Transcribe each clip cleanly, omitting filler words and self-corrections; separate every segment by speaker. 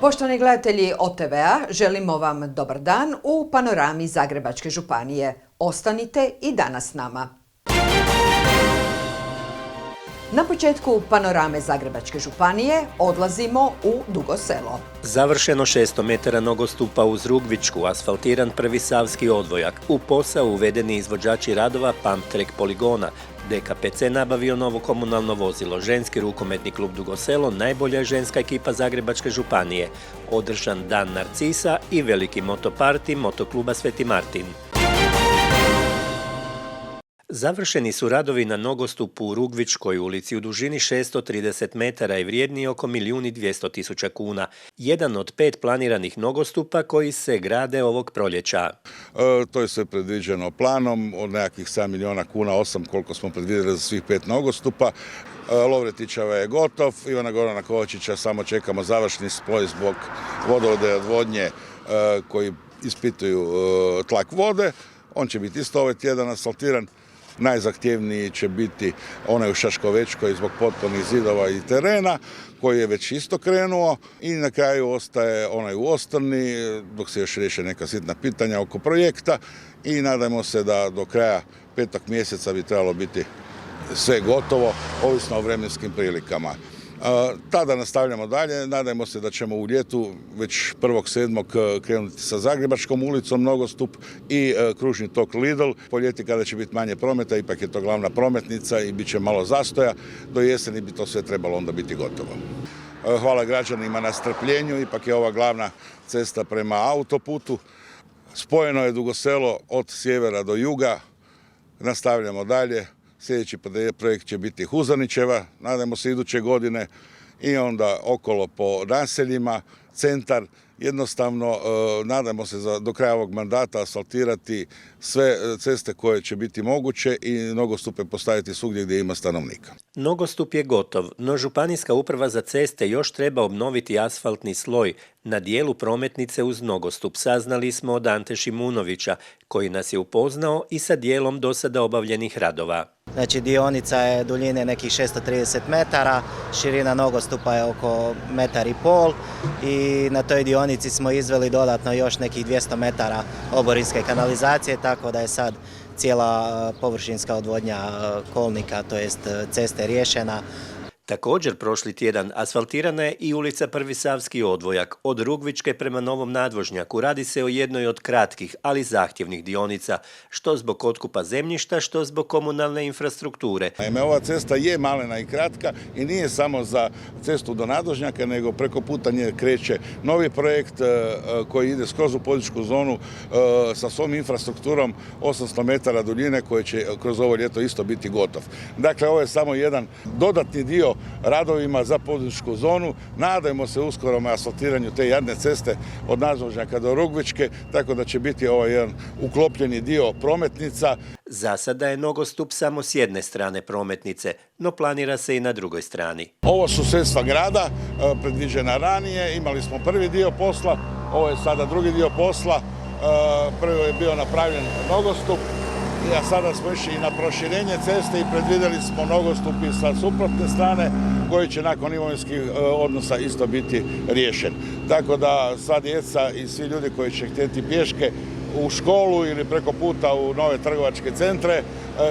Speaker 1: Poštovani gledatelji OTV-a, želimo vam dobar dan u panorami Zagrebačke županije. Ostanite i danas s nama. Na početku panorame Zagrebačke županije odlazimo u Dugo Selo.
Speaker 2: Završeno 600 metara nogostupa uz Rugvičku, asfaltiran prvi Savski odvojak. U posao uvedeni izvođači radova Pump Track poligona. DKPC nabavio novo komunalno vozilo. Ženski rukometni klub Dugo Selo najbolja je ženska ekipa Zagrebačke županije. Održan Dan Narcisa i veliki motoparti motokluba Sveti Martin. Završeni su radovi na nogostupu u Rugvičkoj ulici u dužini 630 metara i vrijedni oko 1.200.000 kuna. Jedan od 5 planiranih nogostupa koji se grade ovog proljeća.
Speaker 3: To je sve predviđeno planom od nekakvih 7 milijuna kuna, 8 koliko smo predvidjeli za svih 5 nogostupa. Lovretićeva je gotov, Ivana Gorana Kovačića samo čekamo završni spoj zbog vodovode i odvodnje koji ispituju tlak vode. On će biti isto ovaj tjedan asfaltiran. Najzahtjevniji će biti onaj u Šaškovečkoj zbog potpornih zidova i terena koji je već isto krenuo i na kraju ostaje onaj u Ostrni dok se još riješe neka sitna pitanja oko projekta i nadajmo se da do kraja 5. mjeseca bi trebalo biti sve gotovo, ovisno o vremenskim prilikama. Tada nastavljamo dalje, nadajmo se da ćemo u ljetu već 1.7. krenuti sa Zagrebačkom ulicom nogostup i kružni tok Lidl. Po ljeti kada će biti manje prometa, ipak je to glavna prometnica i bit će malo zastoja, do jeseni bi to sve trebalo onda biti gotovo. Hvala građanima na strpljenju, ipak je ova glavna cesta prema autoputu. Spojeno je Dugo Selo od sjevera do juga, nastavljamo dalje. Sljedeći projekt će biti Huzanićeva, nadamo se iduće godine i onda okolo po naseljima, centar. Jednostavno, nadamo se do kraja ovog mandata asfaltirati sve ceste koje će biti moguće i nogostupe postaviti svugdje gdje ima stanovnika.
Speaker 2: Nogostup je gotov, no Županijska uprava za ceste još treba obnoviti asfaltni sloj na dijelu prometnice uz nogostup. Saznali smo od Ante Šimunovića, koji nas je upoznao i sa dijelom do sada obavljenih radova.
Speaker 4: Znači, dionica je duljine nekih 630 metara, širina nogostupa je oko 1,5 m i na toj dionici smo izveli dodatno još nekih 200 metara oborinske kanalizacije, tako da je sad cijela površinska odvodnja kolnika, to jest ceste riješena.
Speaker 2: Također prošli tjedan asfaltirana je i ulica Prvi Savski odvojak od Rugvičke prema Novom nadvožnjaku. Radi se o jednoj od kratkih, ali zahtjevnih dionica, što zbog otkupa zemljišta, što zbog komunalne infrastrukture.
Speaker 3: Naime, ova cesta je malena i kratka i nije samo za cestu do nadvožnjaka, nego preko puta nje kreće novi projekt koji ide skroz u političku zonu sa svom infrastrukturom 800 metara duljine koji će kroz ovo ljeto isto biti gotov. Dakle, ovo je samo jedan dodatni dio radovima za poduzetničku zonu. Nadajmo se uskorom asfaltiranju te jadne ceste od nadvožnjaka do Rugvičke, tako da će biti ovaj jedan uklopljeni dio prometnica.
Speaker 2: Za sada je nogostup samo s jedne strane prometnice, no planira se i na drugoj strani.
Speaker 3: Ovo su sredstva grada, predviđena ranije, imali smo prvi dio posla, ovo je sada drugi dio posla. Prvo je bio napravljen nogostup, a sada smo išli i na proširenje ceste i predvidjeli smo nogostup i sa suprotne strane koji će nakon imovinskih odnosa isto biti riješen. Tako da sva djeca i svi ljudi koji će htjeti pješke u školu ili preko puta u nove trgovačke centre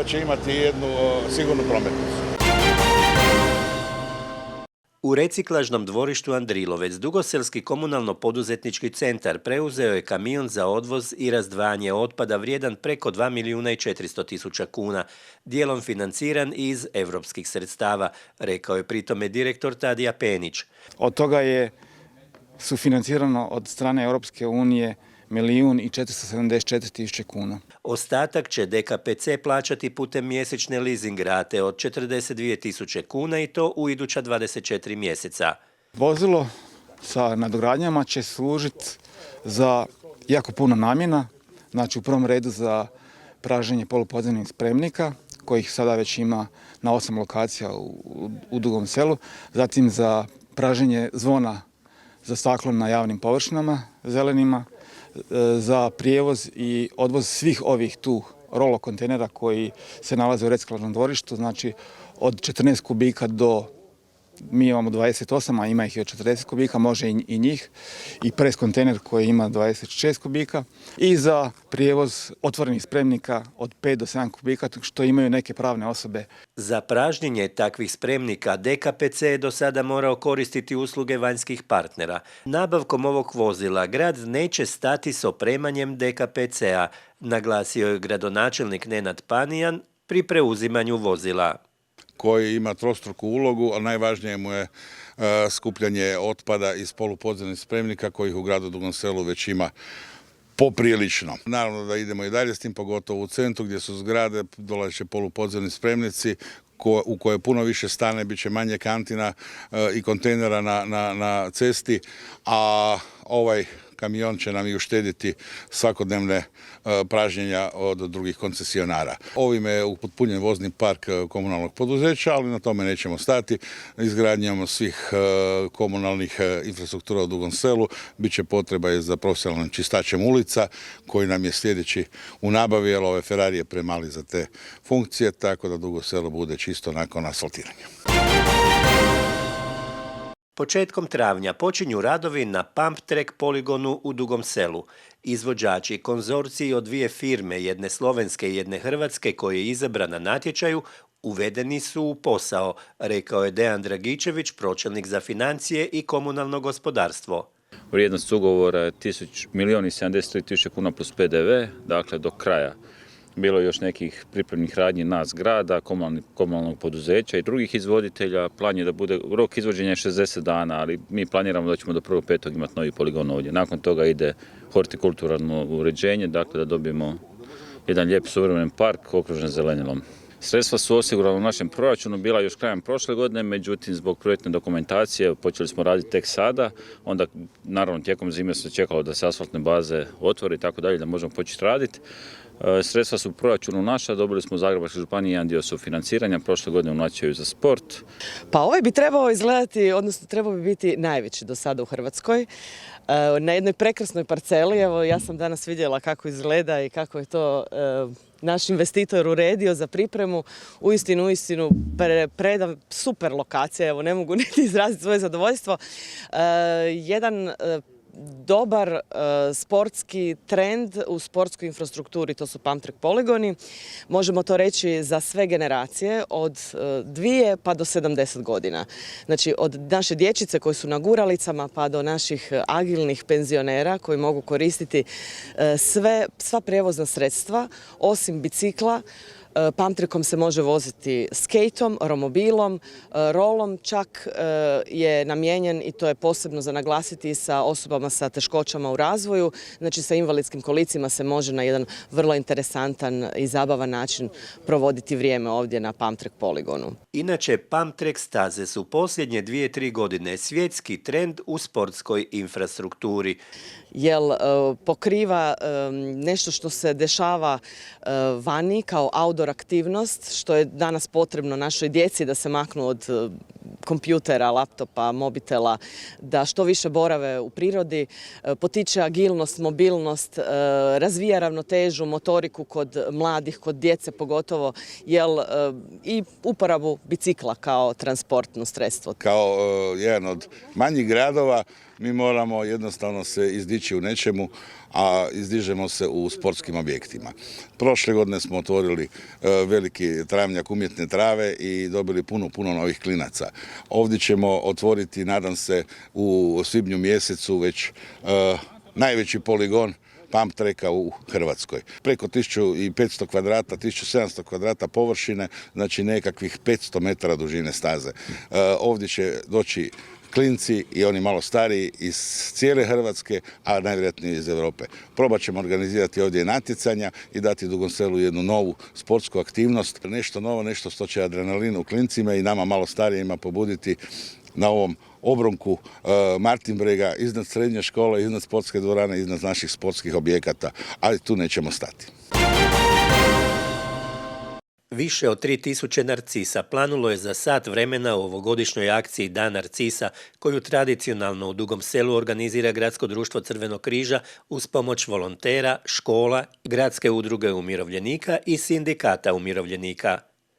Speaker 3: će imati jednu sigurnu prometnicu.
Speaker 2: U reciklažnom dvorištu Andrilovec Dugoselski komunalno-poduzetnički centar preuzeo je kamion za odvoz i razdvajanje otpada vrijedan preko 2.400.000 kuna, dijelom financiran iz europskih sredstava, rekao je pritome direktor Tadija Penić.
Speaker 5: Od toga je sufinancirano od strane Europske unije 1.474.000 kuna.
Speaker 2: Ostatak će DKPC plaćati putem mjesečne leasing rate od 42.000 kuna i to u iduća 24 mjeseca.
Speaker 5: Vozilo sa nadogradnjama će služiti za jako puno namjena, znači u prvom redu za praženje polupodzemnih spremnika, kojih sada već ima na 8 lokacija u Dugom Selu, zatim za praženje zvona za staklo na javnim površinama zelenima, za prijevoz i odvoz svih ovih tu rolo kontejnera koji se nalaze u reciklažnom dvorištu, znači od 14 kubika do Mi imamo 28, a ima ih i od 40 kubika, može i njih. I pres kontejner koji ima 26 kubika. I za prijevoz otvorenih spremnika od 5 do 7 kubika, što imaju neke pravne osobe.
Speaker 2: Za pražnjenje takvih spremnika DKPC je do sada morao koristiti usluge vanjskih partnera. Nabavkom ovog vozila grad neće stati s opremanjem DKPC-a, naglasio je gradonačelnik Nenad Panijan pri preuzimanju vozila.
Speaker 3: Koji ima trostruku ulogu, a najvažnije mu je skupljanje otpada iz polupodzemnih spremnika kojih u gradu Dugom Selu već ima poprilično. Naravno da idemo i dalje s tim, pogotovo u centru gdje su zgrade, dolaze polupodzemni spremnici u koje puno više stane, bit će manje kantina i kontejnera na cesti, a ovaj kamion će nam i uštediti svakodnevne pražnjenja od drugih koncesionara. Ovime je upotpunjen vozni park komunalnog poduzeća, ali na tome nećemo stati. Izgradnjom svih komunalnih infrastruktura u Dugom Selu bit će potreba i za profesionalnim čistačem ulica, koji nam je sljedeći u nabavi, jer ovaj Ferrari je premali za te funkcije, tako da Dugo Selo bude čisto nakon asfaltiranja.
Speaker 2: Početkom travnja počinju radovi na Pump Track poligonu u Dugom Selu. Izvođači konzorciji od dvije firme, jedne slovenske i jedne hrvatske, koje je izabran na natječaju, uvedeni su u posao, rekao je Dejan Dragičević, pročelnik za financije i komunalno gospodarstvo.
Speaker 6: Vrijednost ugovora je 1.073.000 kuna plus PDV, dakle do kraja. Bilo je još nekih pripremnih radnji nas grada, komunalnog poduzeća i drugih izvoditelja. Plan je da bude, rok izvođenja je 60 dana, ali mi planiramo da ćemo do 1.5. imati novi poligon ovdje. Nakon toga ide hortikulturalno uređenje, dakle da dobijemo jedan lijep suvremen park okružen zelenilom. Sredstva su osigurana u našem proračunu, bila još krajem prošle godine, međutim zbog projektne dokumentacije počeli smo raditi tek sada, onda naravno tijekom zime se čekalo da se asfaltne baze otvore i tako dalje, da možemo početi raditi. Sredstva su u proračunu naša, dobili smo u Zagrebačkoj županiji jedan dio sufinanciranja, prošle godine u natječaju za sport.
Speaker 7: Pa ovaj bi trebao izgledati, odnosno trebao bi biti najveći do sada u Hrvatskoj. Na jednoj prekrasnoj parceli, evo ja sam danas vidjela kako izgleda i kako je to naš investitor uredio za pripremu. Uistinu super lokacija, evo ne mogu niti izraziti svoje zadovoljstvo. Jedan dobar sportski trend u sportskoj infrastrukturi, to su Pump Track poligoni. Možemo to reći za sve generacije, od 2 pa do 70 godina. Znači od naše dječice koji su na guralicama pa do naših agilnih penzionera koji mogu koristiti sva prijevozna sredstva, osim bicikla. Pump Trackom se može voziti skejtom, romobilom, rolom, čak je namijenjen, i to je posebno za naglasiti, sa osobama sa teškoćama u razvoju, znači sa invalidskim kolicima se može na jedan vrlo interesantan i zabavan način provoditi vrijeme ovdje na Pump Track poligonu.
Speaker 2: Inače, Pump Track staze su posljednje 2-3 godine svjetski trend u sportskoj infrastrukturi.
Speaker 7: Jer pokriva nešto što se dešava vani kao outdoor aktivnost, što je danas potrebno našoj djeci da se maknu od kompjutera, laptopa, mobitela, da što više borave u prirodi, potiče agilnost, mobilnost, razvija ravnotežu, motoriku kod mladih, kod djece pogotovo, i uporabu bicikla kao transportno sredstvo.
Speaker 3: Kao jedan od manjih gradova mi moramo jednostavno se izdići u nečemu, a izdižemo se u sportskim objektima. Prošle godine smo otvorili veliki travnjak umjetne trave i dobili puno novih klinaca. Ovdje ćemo otvoriti, nadam se, u svibnju mjesecu već najveći poligon Pump Tracka u Hrvatskoj. Preko 1500 kvadrata, 1700 kvadrata površine, znači nekakvih 500 metara dužine staze. Ovdje će doći klinci i oni malo stariji iz cijele Hrvatske, a najvjerojatnije iz Europe. Probat ćemo organizirati ovdje natjecanja i dati Dugom Selu jednu novu sportsku aktivnost. Nešto novo, nešto što će adrenalin u klincima i nama malo starijima pobuditi na ovom obronku Martinbrega, iznad srednje škole, iznad sportske dvorane, iznad naših sportskih objekata, ali tu nećemo stati.
Speaker 2: Više od 3000 narcisa planulo je za sat vremena u ovogodišnjoj akciji Dan narcisa, koju tradicionalno u Dugom Selu organizira Gradsko društvo Crvenog križa uz pomoć volontera, škola, Gradske udruge umirovljenika i Sindikata umirovljenika.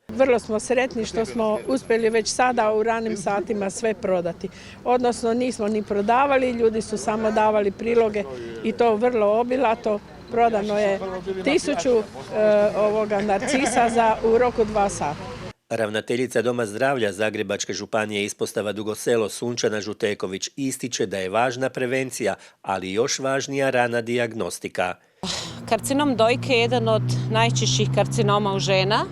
Speaker 8: Vrlo smo sretni što smo uspjeli već sada u ranim satima sve prodati. Odnosno nismo ni prodavali, ljudi su samo davali priloge i to vrlo obilato. Prodano je 1000 narcisa u roku 2 sata.
Speaker 2: Ravnateljica Doma zdravlja Zagrebačke županije ispostava Dugo Selo Sunčana Žuteković ističe da je važna prevencija, ali još važnija rana dijagnostika.
Speaker 9: Karcinom dojke je jedan od najčešćih karcinoma u žena.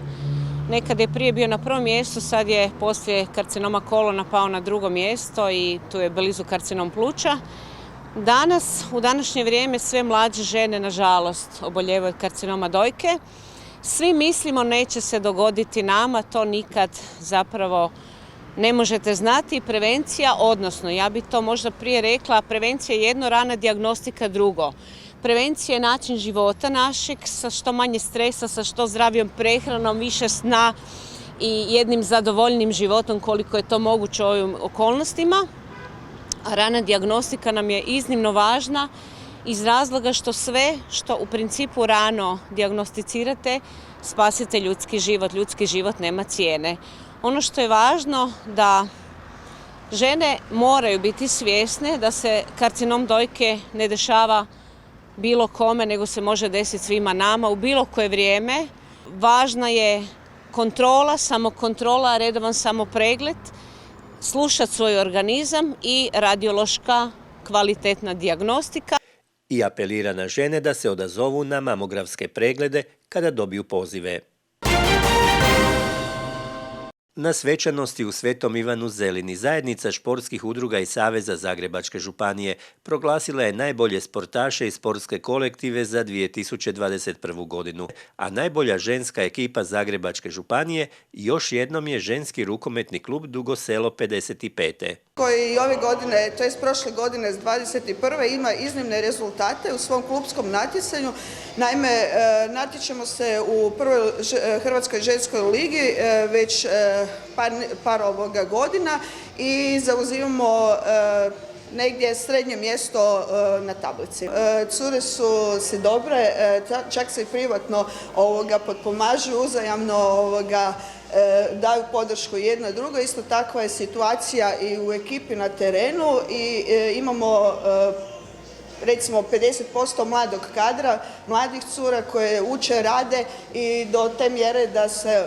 Speaker 9: Nekad je prije bio na prvom mjestu, sad je poslije karcinoma kolona pao na drugo mjesto i tu je blizu karcinom pluća. Danas, u današnje vrijeme, sve mlađe žene, nažalost, oboljevaju od karcinoma dojke. Svi mislimo neće se dogoditi nama, to nikad zapravo ne možete znati. Prevencija, odnosno, ja bih to možda prije rekla, prevencija je jedno, rana dijagnostika drugo. Prevencija je način života našeg sa što manje stresa, sa što zdravijom prehranom, više sna i jednim zadovoljnim životom koliko je to moguće u ovim okolnostima. A rana dijagnostika nam je iznimno važna iz razloga što sve što u principu rano dijagnosticirate spasite ljudski život. Ljudski život nema cijene. Ono što je važno da žene moraju biti svjesne da se karcinom dojke ne dešava bilo kome, nego se može desiti svima nama u bilo koje vrijeme. Važna je kontrola, samokontrola, redovan samopregled, slušati svoj organizam i radiološka kvalitetna dijagnostika.
Speaker 2: I apelira na žene da se odazovu na mamografske preglede kada dobiju pozive. Na svečanosti u Svetom Ivanu Zelini zajednica športskih udruga i Saveza Zagrebačke županije proglasila je najbolje sportaše i sportske kolektive za 2021. godinu, a najbolja ženska ekipa Zagrebačke županije još jednom je ženski rukometni klub Dugo Selo 55.
Speaker 10: Koji i ove godine, to jest prošle godine s 21. ima iznimne rezultate u svom klupskom natjecanju. Naime, natječemo se u prvoj Hrvatskoj ženskoj ligi već par godina i zauzimamo negdje srednje mjesto na tablici. Cure su si dobre, čak se i privatno potpomažu, uzajamno daju podršku jedno drugo. Isto takva je situacija i u ekipi na terenu i imamo recimo 50% mladog kadra, mladih cura koje uče, rade i do te mjere da se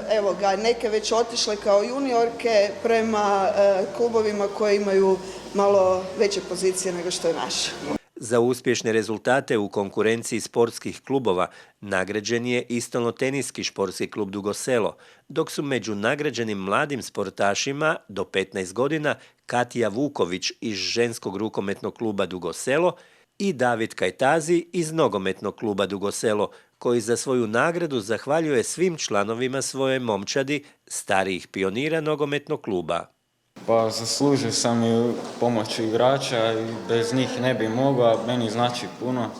Speaker 10: neke već otišle kao juniorke prema klubovima koji imaju malo veće pozicije nego što je naša.
Speaker 2: Za uspješne rezultate u konkurenciji sportskih klubova nagrađen je i stolnoteniski športski klub Dugo Selo, dok su među nagrađenim mladim sportašima do 15 godina Katija Vuković iz ženskog rukometnog kluba Dugo Selo i David Kajtazi iz nogometnog kluba Dugo Selo, koji za svoju nagradu zahvaljuje svim članovima svoje momčadi, starijih pionira nogometnog kluba.
Speaker 11: Pa zaslužio sam i pomoć igrača i bez njih ne bi mogao, meni znači puno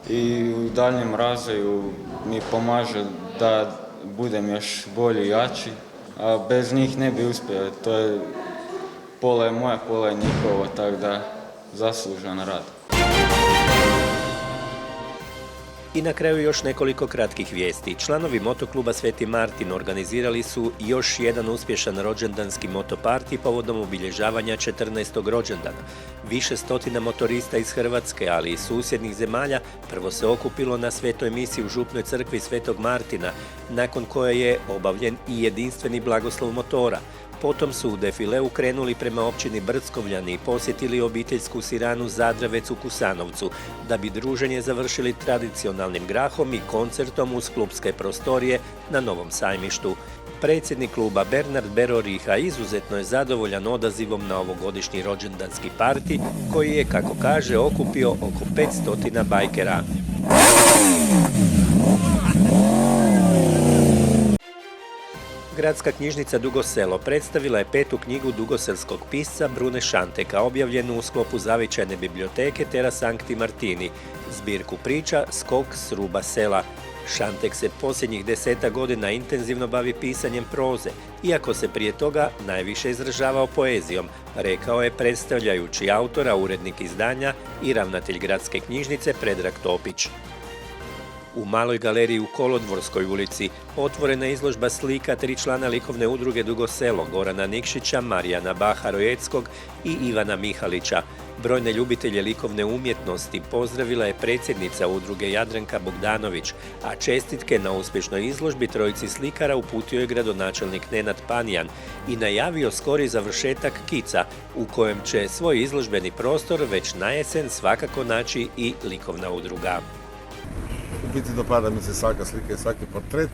Speaker 11: i u daljnjem razvoju mi pomaže da budem još bolji i jači, a bez njih ne bi uspio. To je pola je moja, pola je njihovo, tako da zaslužan rad.
Speaker 2: I na kraju još nekoliko kratkih vijesti. Članovi motokluba Sveti Martin organizirali su još jedan uspješan rođendanski motoparti povodom obilježavanja 14. rođendana. Više stotina motorista iz Hrvatske, ali i susjednih zemalja, prvo se okupilo na svetoj misi u župnoj crkvi Svetog Martina, nakon koje je obavljen i jedinstveni blagoslov motora. Potom su u defileu krenuli prema općini Brckovljani i posjetili obiteljsku siranu Zadravec u Kusanovcu, da bi druženje završili tradicionalnim grahom i koncertom uz klubske prostorije na Novom Sajmištu. Predsjednik kluba Bernard Beroriha izuzetno je zadovoljan odazivom na ovogodišnji rođendanski parti, koji je, kako kaže, okupio oko 500 bajkera. Gradska knjižnica Dugo Selo predstavila je 5. knjigu dugoselskog pisca Brune Šanteka, objavljenu u sklopu zavičajne biblioteke Terra Sancti Martini, zbirku priča Skok s ruba sela. Šantek se posljednjih 10 godina intenzivno bavi pisanjem proze, iako se prije toga najviše izražavao poezijom, rekao je predstavljajući autora, urednik izdanja i ravnatelj Gradske knjižnice Predrag Topić. U Maloj galeriji u Kolodvorskoj ulici otvorena izložba slika 3 člana likovne udruge Dugo Selo, Gorana Nikšića, Marijana Baha-Rojeckog i Ivana Mihalića. Brojne ljubitelje likovne umjetnosti pozdravila je predsjednica udruge Jadranka Bogdanović, a čestitke na uspješnoj izložbi trojici slikara uputio je gradonačelnik Nenad Panjan i najavio skori završetak Kica, u kojem će svoj izložbeni prostor već na jesen svakako naći i likovna udruga.
Speaker 3: U biti dopada mi se svaka slika i svaki portret,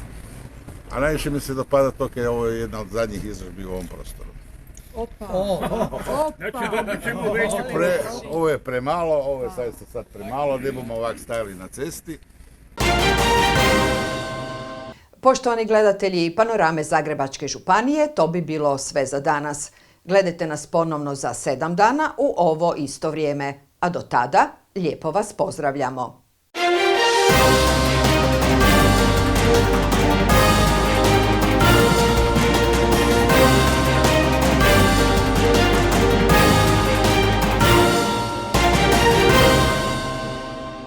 Speaker 3: a najviše mi se dopada to kad je ovo jedna od zadnjih izložbi u ovom prostoru. Ovo je premalo, ovo je sad premalo, ne bomo ovak stajali na cesti.
Speaker 1: Poštovani gledatelji Panorame Zagrebačke županije, to bi bilo sve za danas. Gledajte nas ponovno za 7 dana u ovo isto vrijeme, a do tada lijepo vas pozdravljamo.